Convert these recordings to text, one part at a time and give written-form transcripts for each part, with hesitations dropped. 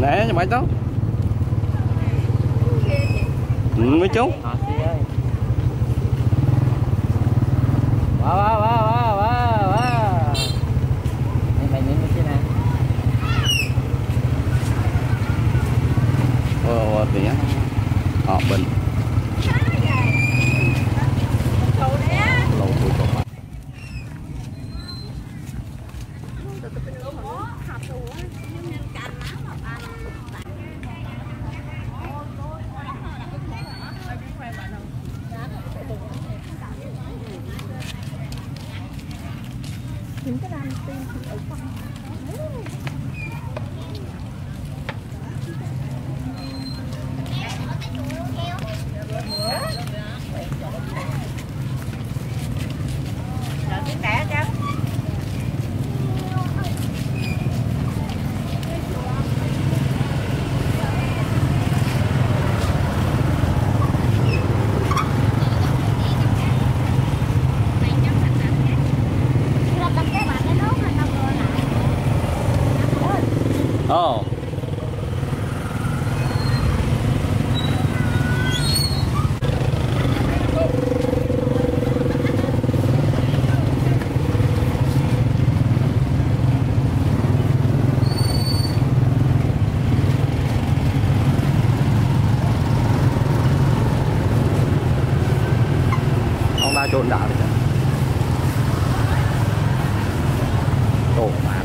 Nè cho bạn đó. Mấy chú. Wow. Mày nhìn cái này. Tía. Bình. Những cái đàn tiên ở trong Ồ. Ông ta trộn đảo đấy. Tổ mà.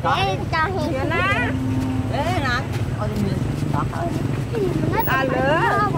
để cho hiền nó để nè ta lửa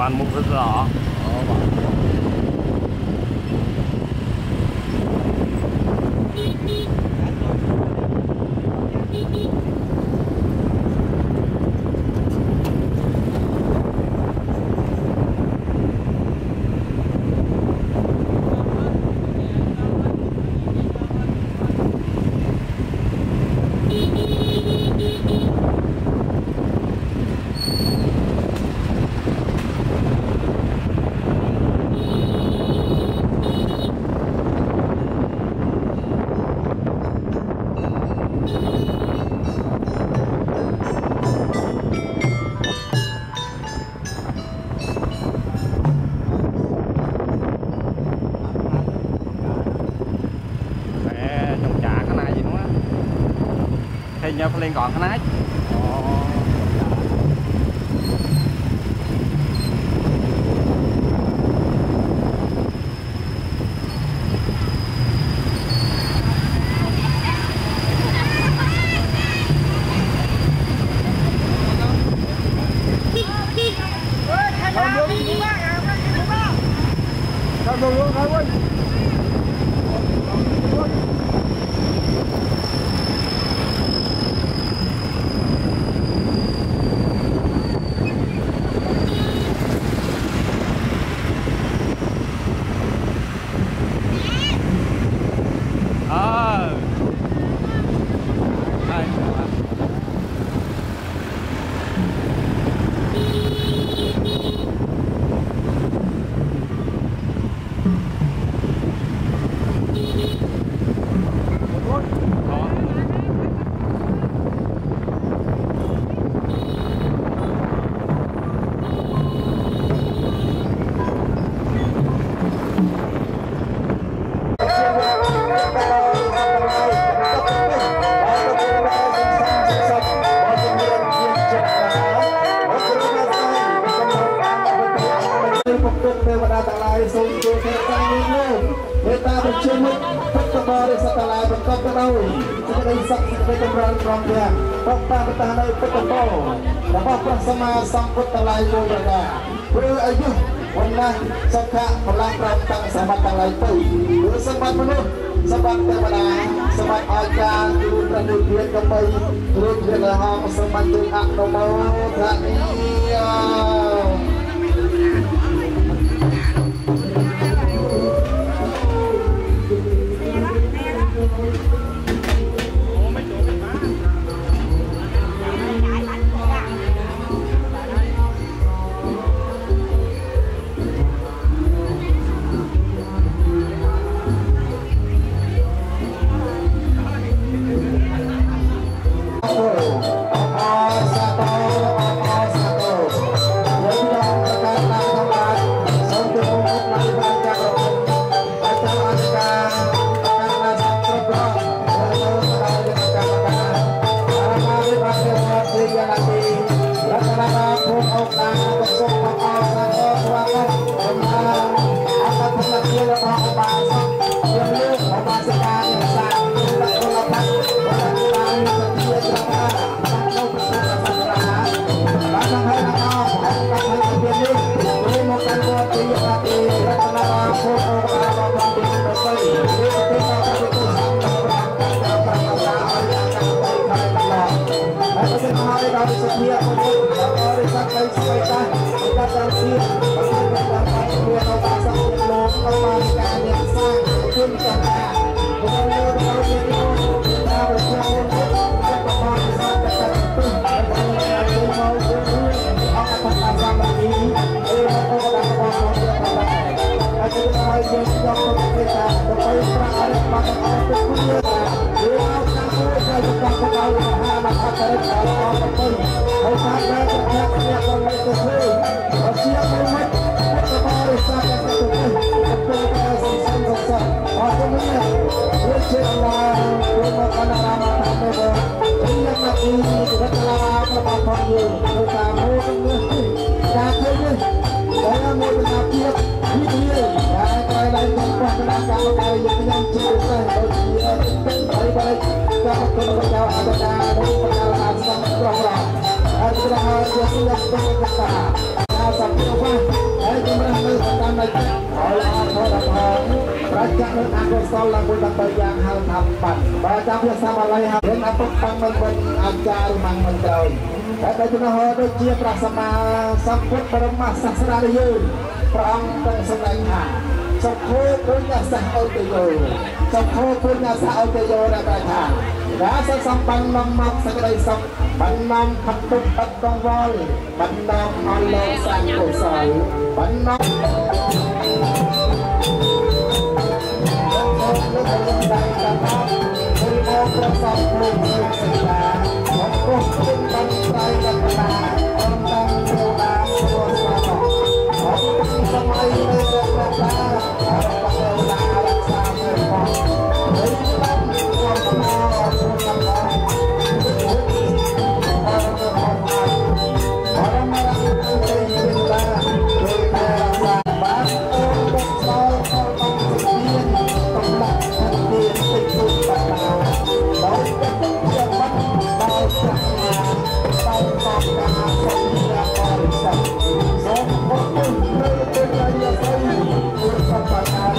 toàn một rất rõ. Nhớ lên còn cái nát. สัมผัสว่าให้จำเริญในสถานในใจเอาละพอละพอประจักษ์เรื่องอกุศลละบุญต่างๆอย่างหาทำปัดประจักษ์เพื่อสร้างอะไรครับเรื่องอภิปังมันเป็นอาจารย์มังมันเตยแต่ในจุดนั้นโดยเชี่ยพระสมาสัมพุทธปรมาศาสนายืนพระองค์ต้องแสดงหาสัพโพปุญญาสัพเอาเตโยสัพโพปุญญาสัพเอาเตโยได้ประทานราชสัมปันนำมักสักได้สัมปันนำพัดตุปัดกองวอลปันนำอัลลอฮ์สังกุศลปันนำได้กันนะคุณโมประสบลูกศิษย์ศิลาของพวกคุณตั้งใจกันมาตั้งเทวดาตัวสวรรค์ของสมัยในเรื่องราชาของเทวดารักษาเมืองของเฮ้ยตั้งความรอคุณทำของพระมาลังตั้งใจยินดาโดยแต่รักษาบ้านโอ้ตกเศร้าต้องสิเดียนต้องหลักทันเดียนติดตุกตาเราจะต้องเชื่อมั่นเราจะมาเราต้องการสมญาบริษัทสมบูรณ์เป็นระยะไกลคุณสัมปทาน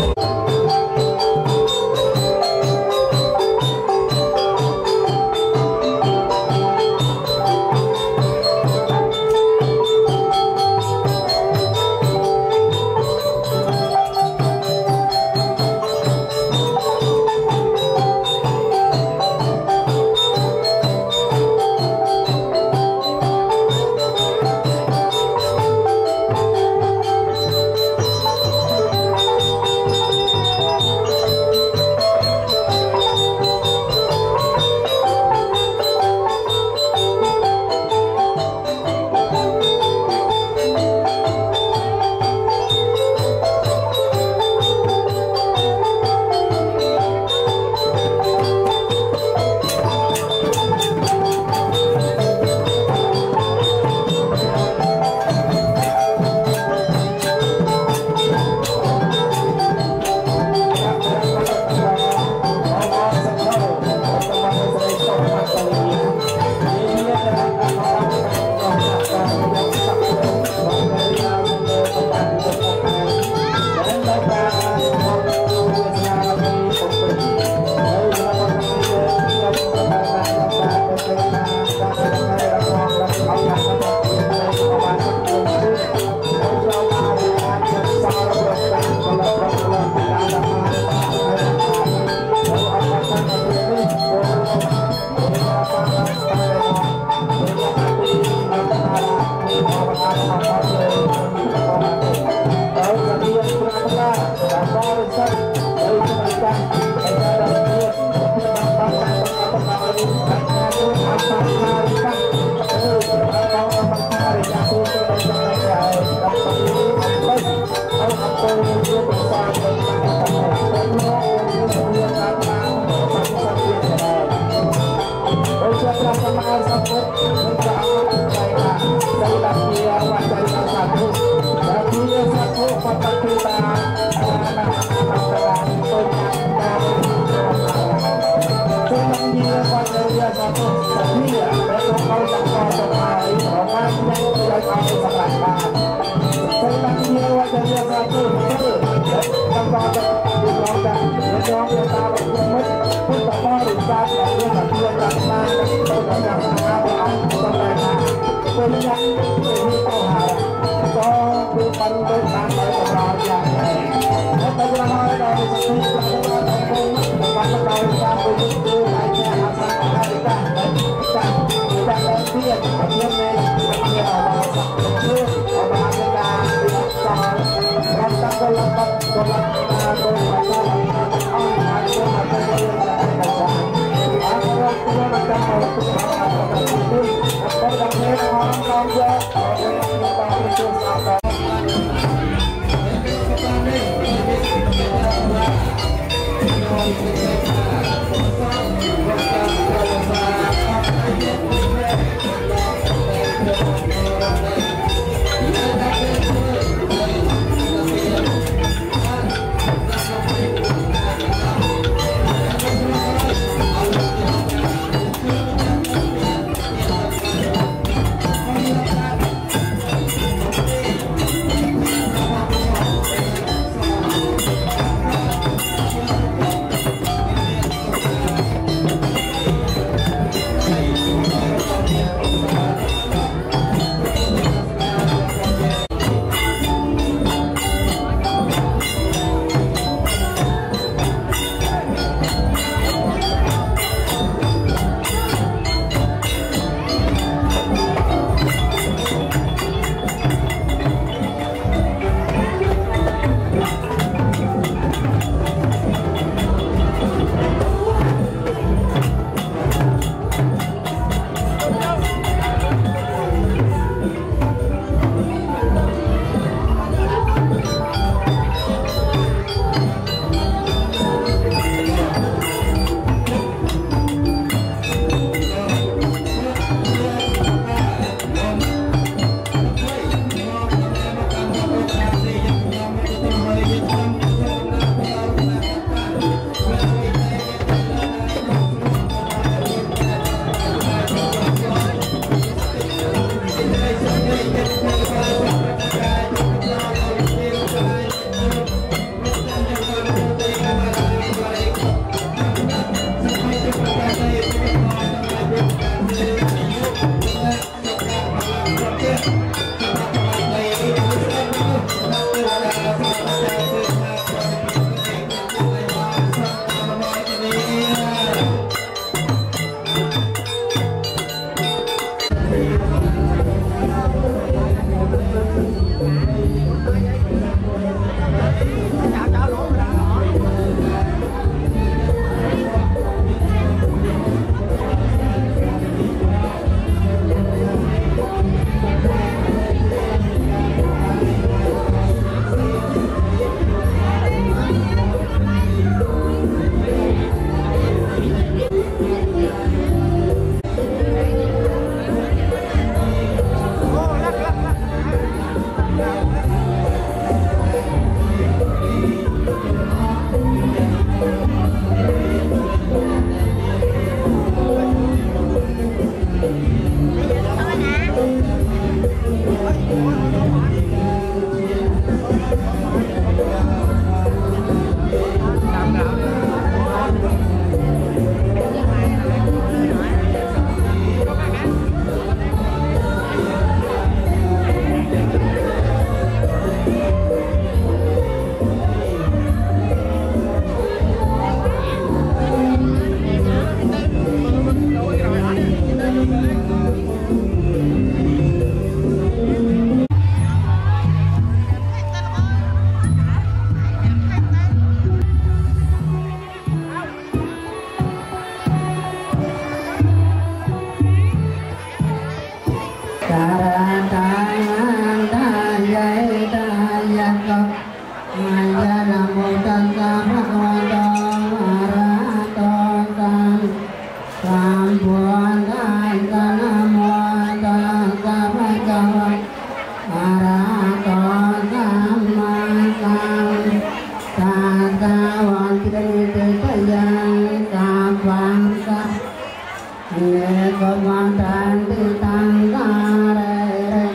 ก็มันทันที่ตั้งกาเร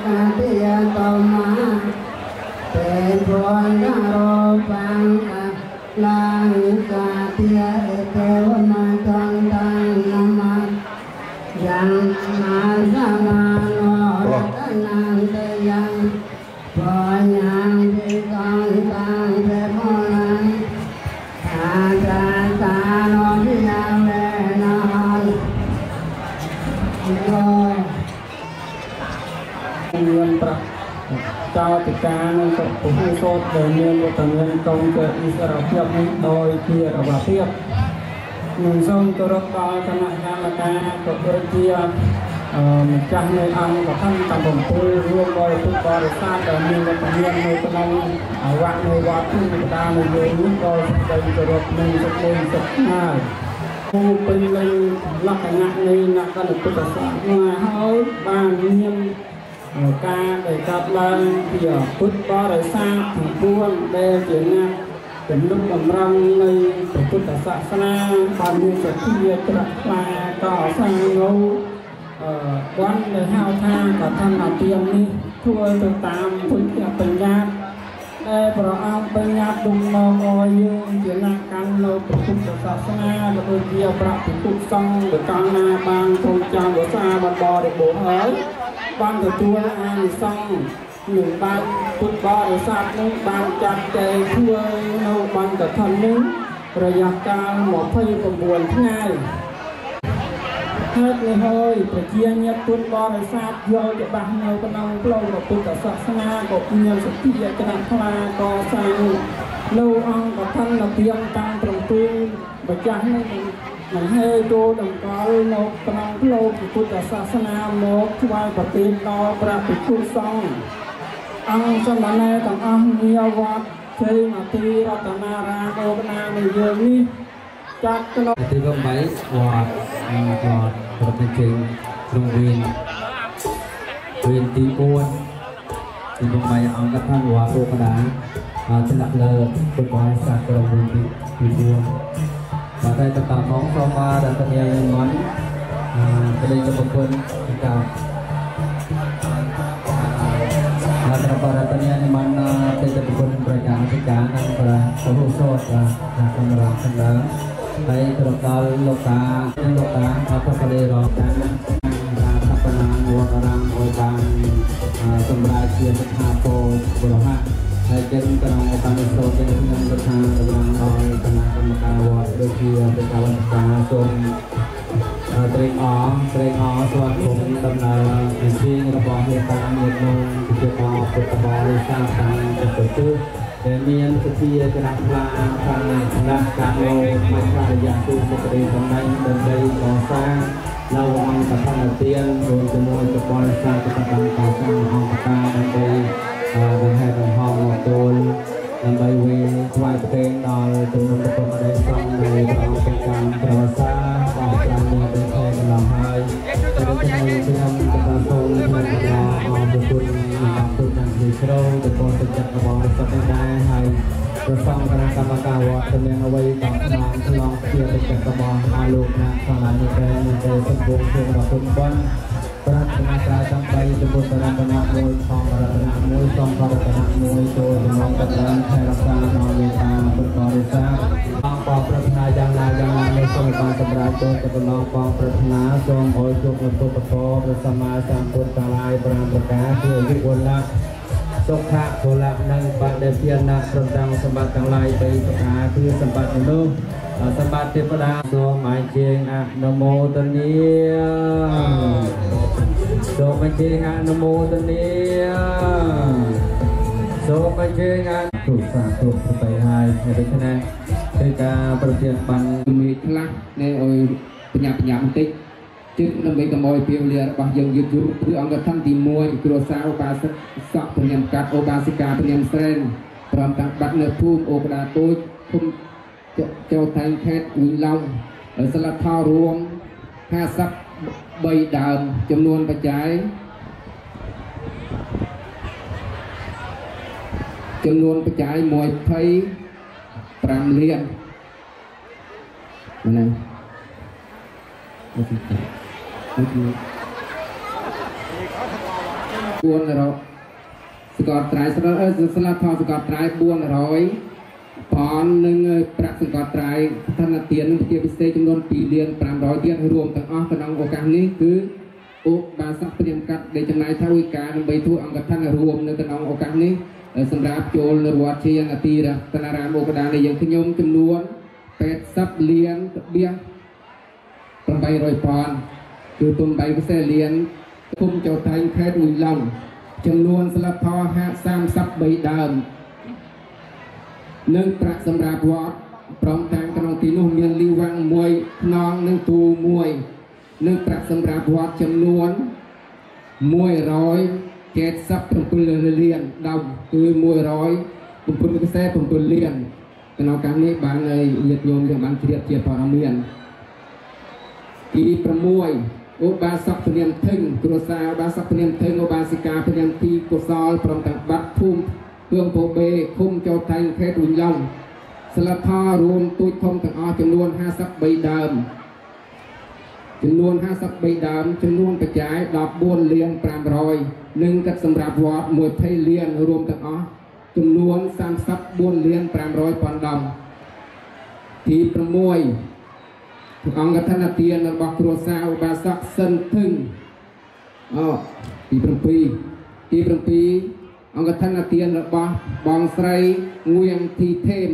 กาเทียตมาเป็นพรดารปังลาหิกาเทียเทวนาจังตังนามายังมาสมาโนรัตนังเตยังพอยังที่กังตังเทพนังอาจารย์ตาโนทิยังเวนังเงินประเจ้าติการกับผู้โสดเดินเงินกับเงินกองเกิดอิสระเพียบนี้โดยเพียรว่าเพียบหนึ่งส่งตัวรักดอยคณะกรรมการกับเรื่องเพียรจ้างในอังกับท่านตำรวจผู้ร่วมโดยทุกบริษัทเดินเงินกับเงินในกำลังวัดในวัดที่ดาในเรื่องนี้โดยเป็นตัวรักหนึ่งสักคนสักห้าผู้เป็นเลยลักษณะในนักการพุทธศาสนาให้บ้านเงียบการได้กลับมาเกี่ยวพุทธบริษัทถึงพ้นได้เกี่ยงเป็นลูกกำลังในพุทธศาสนาความมีสัตย์ที่ตรัสมาต่อสร้างเราวันในห้าวทางกับท่านอาเตียมนี้ทั่วไปตามพุทธปัญญาได้ประเอาปัญญาดุมนองอยยืนเกี่ยงกันเราพุทธศาสนาโดยเกี่ยวประพิคุซังโดยการนาบางตรงจางโดยซาบันบอได้โบเอ๋ยบางตัวอ่านซ่องหนึ่งบางพุทธบริษัทนึงบางจัดใจทั่วเราบางกับท่านนึงระยะการหมอพยาบาลง่ายเฮ็ดเลยเฮ้ยประเจียนยัดพุทธบริษัทโยจะบางเรากำลังเปล่ากับพุทธศาสนากับเงียบสติยกระดับพลาก่อสร้างเราอังกับท่านเราเตรียมการตรงตัวประจักษ์มันให้ดูดังกล่าวโลกกำลังโลกพุทธศาสนาโลกทวายปฏิบัติต่อประพฤติสองอังสมณะต่างอังมีวัดเชยมาตีรัตนาราโอกนาในเยือนนี้จักรนกที่ก็ไม่วัดประเพณีโรงเรียนตีอ้วนที่ก็ไม่อังกับท่านวัดโอกนาจะหลักเลยเป็นบริษัทโรงเรียนตีอ้วนได้ตามน้องเข้ามาdan ternyataมันก็เลยจะเป็นkita pada ternyata mana kitaเป็นประจำการนั้นpara pengusaha dan pemerintah sedang baik terkait lokal apa pada rokan penanganan orang orang sembahasi apa berhakให้เจ้าหน้าที่การศึกษาเป็นผู้นำประชาชนนำโดยคณะกรรมการวัดโดยที่เป็นการศึกษาส่วนเตรียมส่วนผมดำเนินที่ระบบเหตุการณ์เหตุนงที่จะมาเปิดบริษัทการจะเปิดตื้อแต่เมียนสติจะนักลาทางด้านการโลไม่ใช่อย่างที่ปกติทำได้เดินไปก่อสร้างเราวางกับท่านเตียนโดยจำนวนกับบริษัทประกันก่อสร้างห้องประกันเดินไปเป็นให้เป็นห้องโดนนำไปเวควายเพลงดอยจำนวนประมาณได้ฟังในเราเป็นการประวัติศาสตร์ของการเมืองเป็นแค่กำลังหายจะได้จำนวนที่ทำประชาชนที่เป็นรอเป็นคุณบางคนนั่งดีโครแต่คนจะจัดกระบอกจะไม่ได้ให้จะฟังคณะกรรมการวัดจะเลี้ยงเอาไว้ต่อทางทดลองเทียบเป็นจัดกระบอกอาลูกนะทางหลังในแปลงในสมบูรณ์เพื่อเราคนบ้านปรัชญาการตั้งใจจะบนตระหนักมวยทองตระหนักมวยทองตระหนักมวยโจรมองกระดานแทนรักษานอนเวทาเป็นบริษัทบางปอปรัชญาอย่างไรในสมัยการสำราญโจรจะเป็นน้องปอปรัชญาทรงโอยจุกในปุตตะโพเป็นสมาสัมพุทธลายปรามประกาศเพื่อยุวนละสุขะโคละนังปัจเดเพียนะพระดังสมบัติทั้งหลายไปประกาศคือสมบัติโลกสมบัติเทพดาโสหมายเจงอะนโมตเนียโสหมายเจงอะนโมตเนียโสหมายเจงอะถูกสาธุไปให้ในขณะในการประเทศปันมีคลักในโอยปัญญาติจึงนำไปกำมอยเพียวเรียบางยังยืดยุเพื่อองค์ท่านตีมวยกลัวสาวโอกาสสอบพยายามกัดโอกาสิกาพยายามเส้นพร้อมตั้งบัตรเนื้อพุ่มโอกาสตัวพุ่มเจ้าแทงแคทวิลองสลัดทอรวม50 ใบดาวจำนวนปัจจัยมวยไทย5 เหรียญ 400สกอตไตรสลับทอสกอตไตร400 ผ่อนหนึ่งประสกอตไตรธนาเตียนเกียร์พิเศษจำนวนปีเรียน500เดียนรวมทั้งออกกำลังโอกาสนี้คือโอกบาสักเตรียมกัดในจำนายทวิการใบทั่วอังกฤษรวมในกำลังโอกาสนี้สำหรับโจลวัดเชียงอตีระธนารามโอกาสในยังขยมจำนวน8 เลียนเบี้ยต้นใบรอยปอนคือต้นใบพิเศษเลียนคุ้มเจ้าไทยแค่ดุยลำจำนวนสลับทอ30 ใบดำนึ่งประสำหรับวัดพร้อมทางกำลังตีนุ่มเมียนลีวังมวยน้องนึ่งตูมวยนึ่งประสำหรับวัดจำนวนมวย100 ผมเป็นเรียนดำคือมวย100ผมเป็นกระแสผมเป็นเรียนกำลังการนี้บางเลยเหยียดโยมอย่างบางเทียบเทียบพอเราเมียนอีประมวยโอบาสักเนียมทึงกรุษาบาสักเนียมทึงโอบาสิกาเนียมทีกุศลพร้อมทางบัดพุ่มเพื่อโปเบคุ้มเจ้าไทยแค่ดุลยองสลับทอรวมตุยทมต่างอจำนวน50 ใบดำจำนวน50 ใบดำจำนวนกระจาย14 เลียน500หนึ่งกับสำหรับวัดมวยไทยเลียนรวมต่างอจำนวน34 เลียน500 ปอนด์ดำทีประมวยองค์ธนาเตียนบอกครัวซาวบาสักเซนทึงทีประปีองค์ธนาเตียนบอกบองไซงวยงทีเทม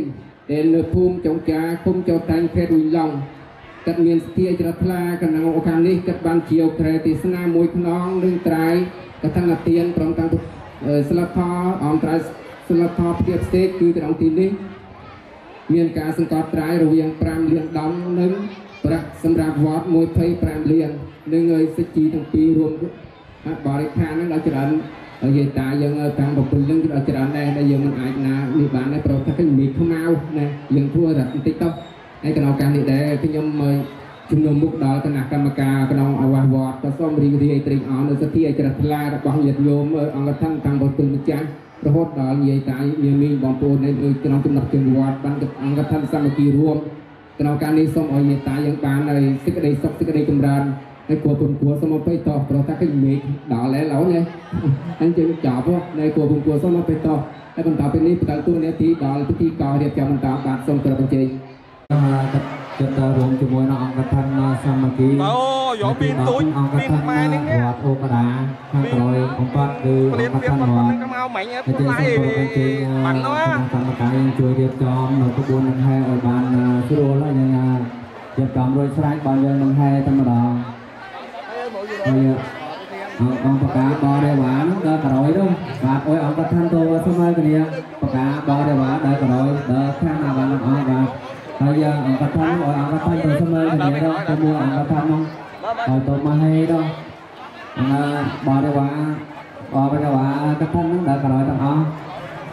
เดนเลือภูมิจงจ่าคุ้มเจ้าตังแค่ดุยลองกัดเมียนสเตียจระพลากันนางโอคังนี้กัดบานเชียวใครติสนามวยขน้องเรื่องไตรกัดธนาเตียนพร้อมตั้งสลับทอออมไตรสลับทอเพียบสเตกคือกระดองทีนี้เมียนการสังกัดไตรระเวียงปรามเลียงดำหนึ่งประสำหรับวัดมวยไทยปรามเลียงหนึ่งสจีทั้งปีรวมบริการนั้นเราจะรันเหตุตายยังทางบุคคลยังเราจะรันได้ยังมันอาจนะมีบ้านในโปรทักมีข้าวเมาเนี่ยยังทั่วรัฐติ๊กต๊อกในกระดองการนี้ได้ที่ยังมาชุมนุมมุกดอคณะกรรมการกระดองอวาวอดก็ส้มรีตรีอ่อนสตีจะรัฐลาบางเหยียดโยมองค์ท่านทางบุคคลมิจฉาประหดดอเหตุตายยังมีบางปูในกระดองจุดหนักจังหวัดบันกับองค์ท่านสามัคคีรวมกระดองการนี้ส้มเหตุตายยังบานในสิกระไดซอกสิกระไดกำรันในกลัวปุ่นกลัวสมไปต่อโปรทักให้มีดอแล้วเหล่าเนี่ยอันจะจับว่าในกลัวปุ่นกลัวสมไปต่อให้บรรดาเป็นนี้ประตูเนี่ยที่ดอพิธีกรเรียบจำบรรดาบาทส่งกระปัจจัยจะรวมจำนวนองค์ท่านมาสมัครโอ้ยปีนตุ้ยปีนมาเนี่ยวัดโอกระดาข้างลอยของปัดคือองค์ท่านวัดจะเป็นสมบูรณ์เป็นจริงกรรมการยังช่วยเรียบจอมหน่วยขบวนให้บานสุโรแล้วยังเรียบจอมโดยใช้บอลยังมันให้ธรรมดาองค์ประกาศบอได้หวานเดินกระโดดด้วยบาดโอ้ยองค์ท่านตัวสมัยกันเนี่ยประกาศบอได้หวานเดินกระโดดเดินข้างหน้าบานองค์บาดbây giờ ông bắt thân rồi ông bắt thân từ sớm lên thì đâu tôi mua ông bắt thân không rồi tôi mà hay đâu bò đây bò bây giờ bắt thân nó đợi cả rồi thằng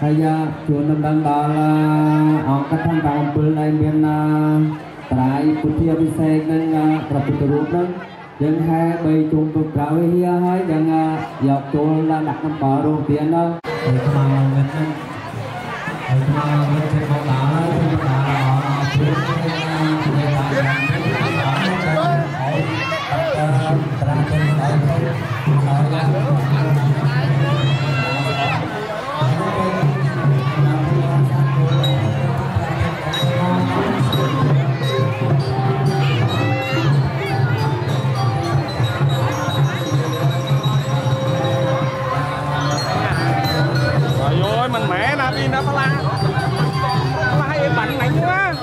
bây giờ chuồn đâm đâm đó là ông bắt thân vào ông bự lên bên tại Putia bên xe nên gặp từ lúc đó dân hai bây chuồn từ trào với hai dân dọc chuồn là đặt năm bò đầu tiên đâu thì mà mình sẽ không đá rồi mình mẹ nè đi nè la hay bắn mạnh quá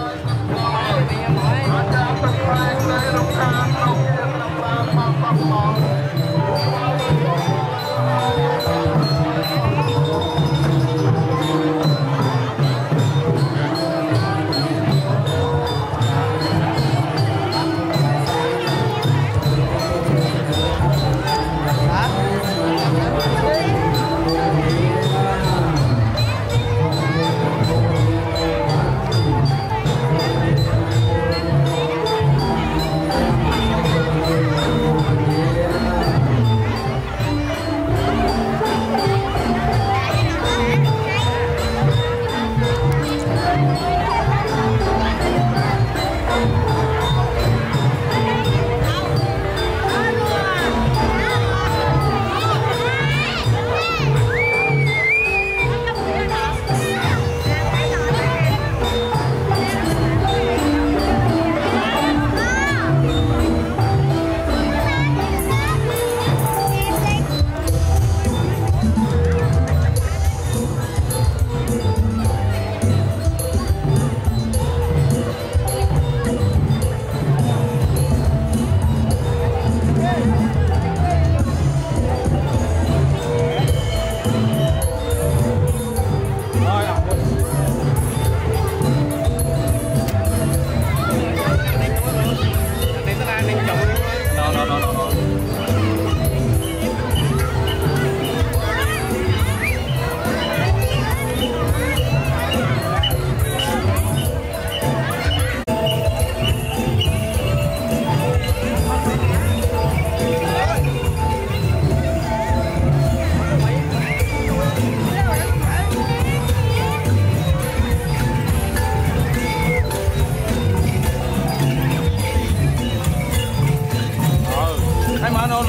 mà nó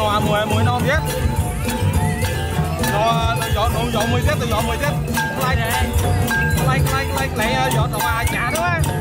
mùi nó biết nó gió mùi tiết lấy gió nó mà chả nữa.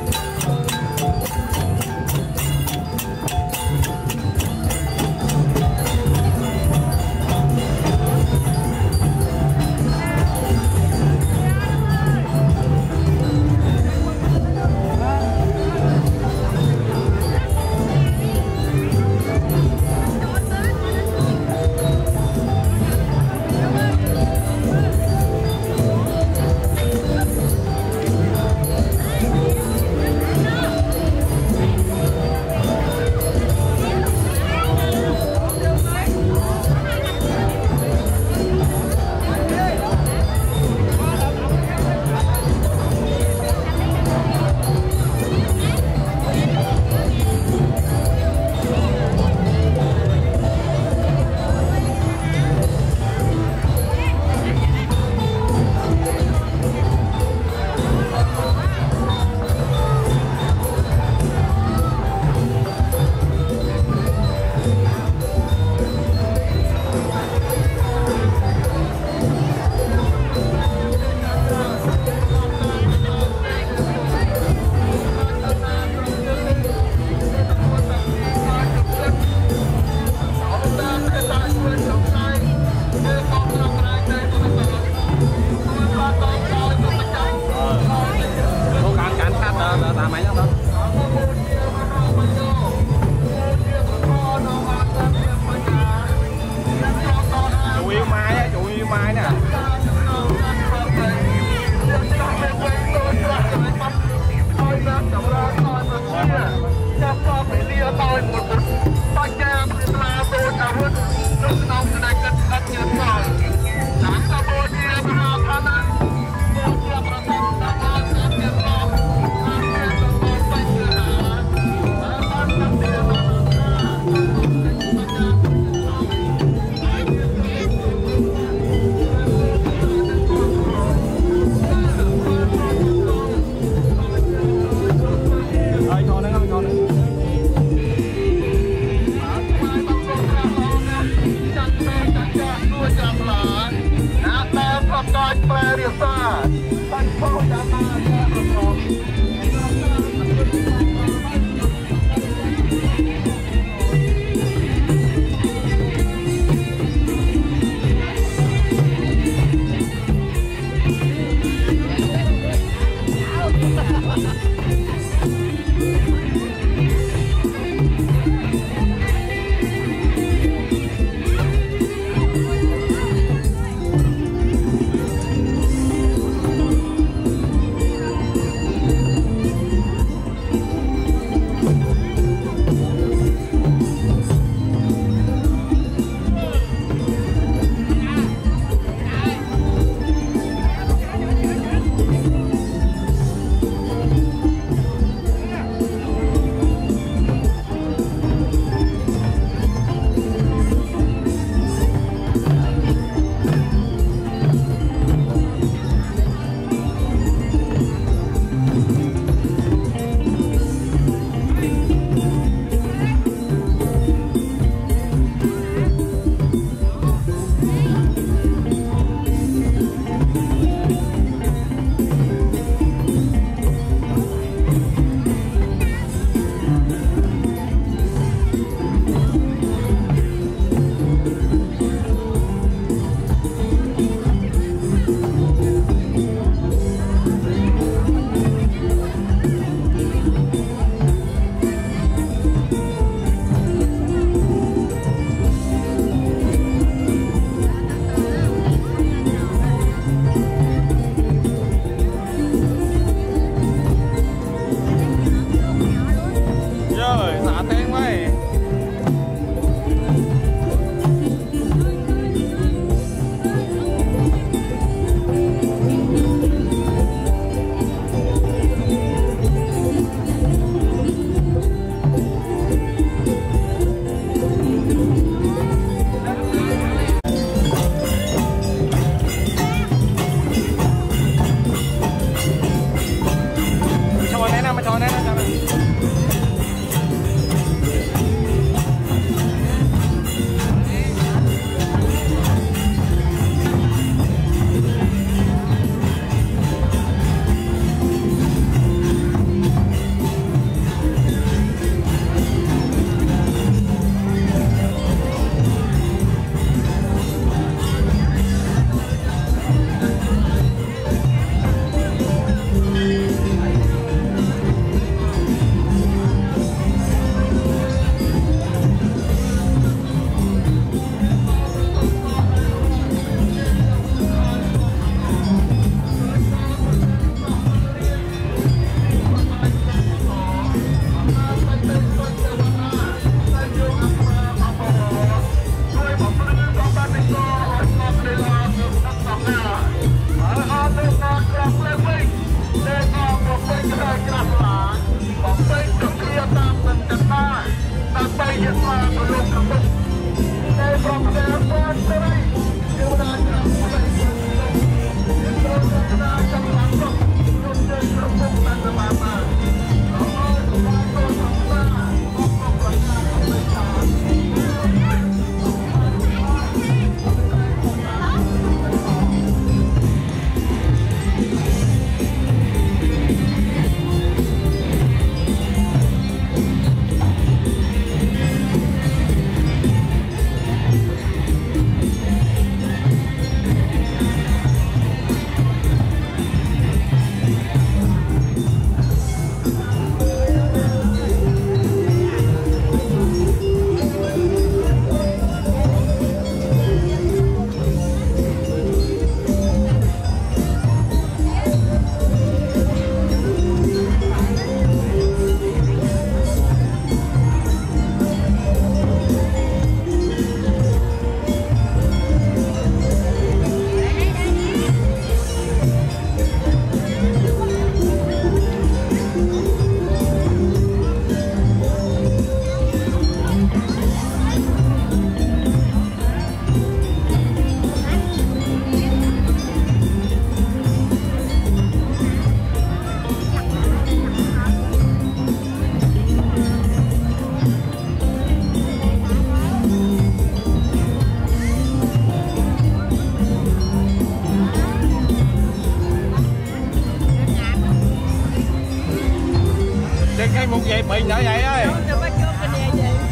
Cái một vậy bị nữa vậy ơi.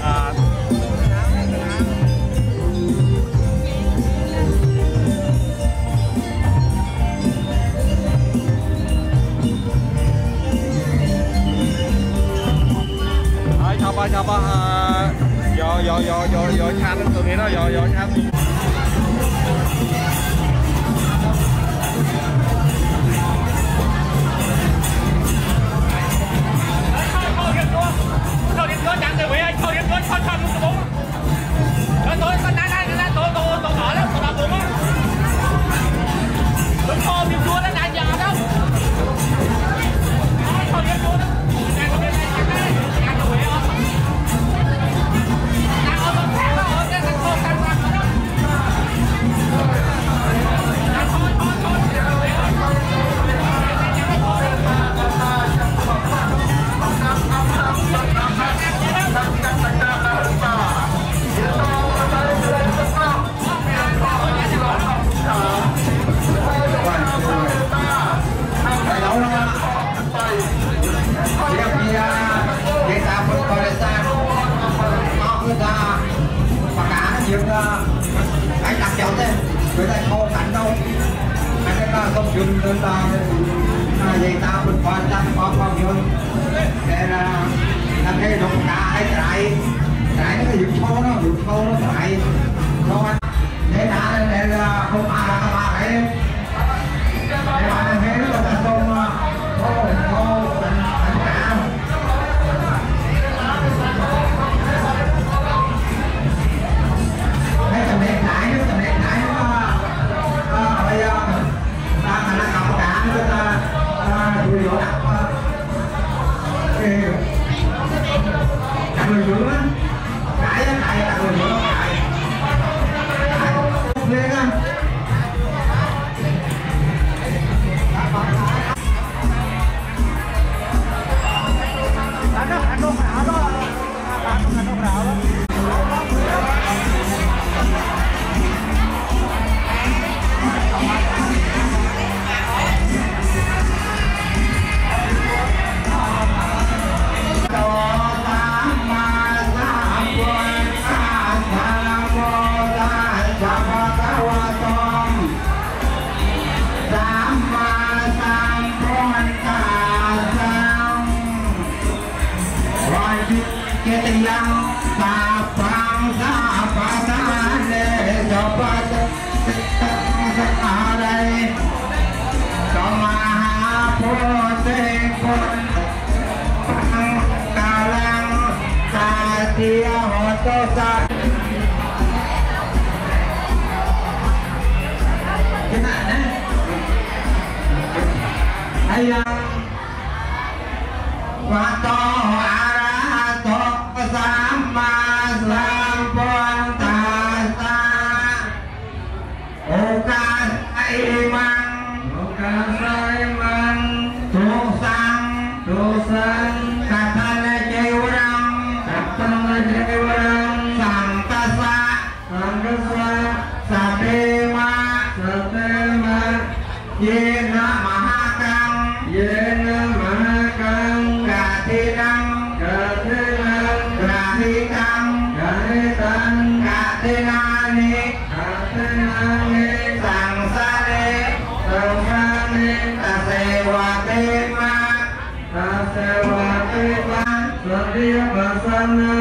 À. Chào ba giờ chan tụi này đó giờ chan. Thôi đi có chặn người Huệ ơi, thôi đi có cho luôn cái bún. Rồi tôi con nãy tôi đỏ lắm, tôi đỏ bún á. Tôi kho miếng chua nó đang già đâu. Thôi đi chua đó. Đang có bên này chặn người Huệ ơi. Đang ở bên khác đó, ở cái khô canh ra đó. Anh đặt chậu thế, người ta khô cảnh đâu, anh ta không dùng người ta vậy ta mình quan tâm con dùng, để là làm cái đồ cá hay trái nó dùng khô nó phải không anh, để là không ai là các bạn ấy, để mà thế nó là không khô thành cá. Người nữa, cái người nữa, lên á. Hãy subscribe cho kênh Ghiền Mì Gõ để không bỏ lỡ Sangkasa Satema Yena Mahakang Katinam Grahitam Katinani Sangsane Tasewatema Sadia Basana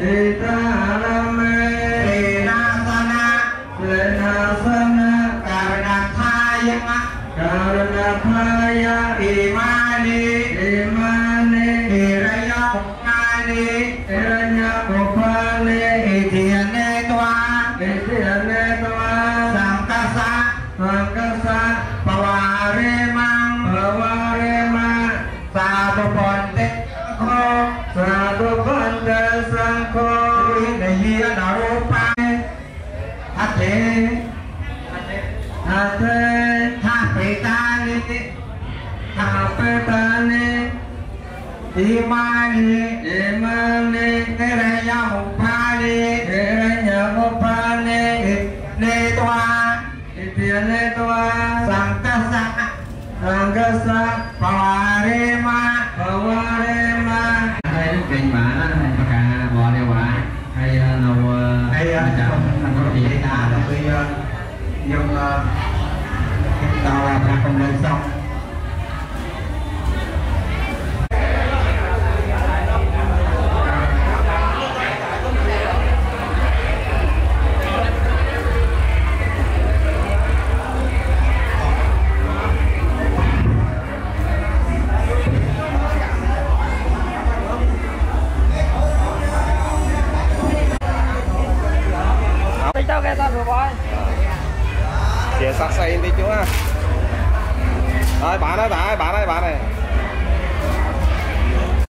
Ita Arame Senasana Karanapaya Imani Hiranya Gopale Itiane Tua Sangkasa Pawaremang Satu Ponte Sangko Hia Narupai Hati Tapetani Imani Keranya Mupani Netua Sangkasa Pawarema Hay kênh mà cả bò đeo quả hay nào chào thành có gì đã bây giờ dùng tàu là không lên xong Cho cái tao vừa bói. Chia sắt xây tí chú á. Rồi bạn ơi, bạn ơi.